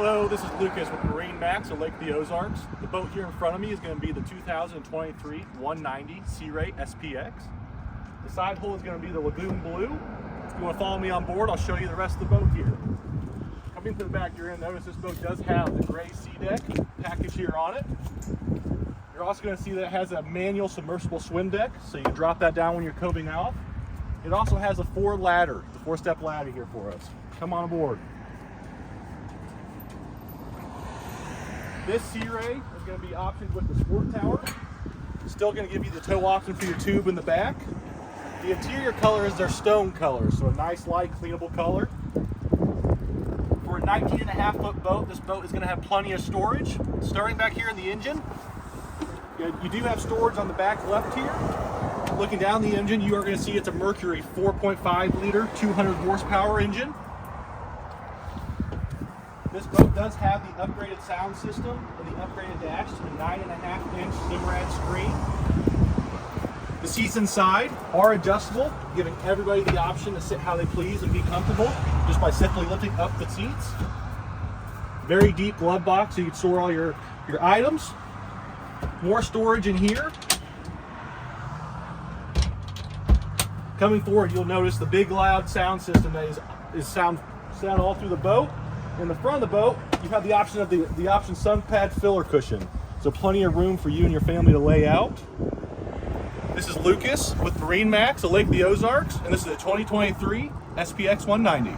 Hello, this is Lucas with MarineMax at Lake the Ozarks. The boat here in front of me is going to be the 2023 190 Sea Ray SPX. The side hull is going to be the Lagoon Blue. If you want to follow me on board, I'll show you the rest of the boat here. Coming to the back, you're going to notice this boat does have the gray sea deck package here on it. You're also going to see that it has a manual submersible swim deck, so you can drop that down when you're coving out. It also has a four-step ladder here for us. Come on aboard. This Sea Ray is going to be optioned with the sport tower. Still going to give you the tow option for your tube in the back. The interior color is their stone color, so a nice light cleanable color. For a 19.5-foot boat, this boat is going to have plenty of storage. Starting back here in the engine, you do have storage on the back left here. Looking down the engine, you are going to see it's a Mercury 4.5 liter, 200 horsepower engine. This boat does have the upgraded sound system and the upgraded dash to the 9.5-inch Simrad screen. The seats inside are adjustable, giving everybody the option to sit how they please and be comfortable just by simply lifting up the seats. Very deep glove box so you can store all your items. More storage in here. Coming forward, you'll notice the big loud sound system that is sound all through the boat. In the front of the boat, you have the option of the option sun pad filler cushion. So plenty of room for you and your family to lay out. This is Lucas with MarineMax at Lake the Ozarks, and this is a 2023 SPX 190.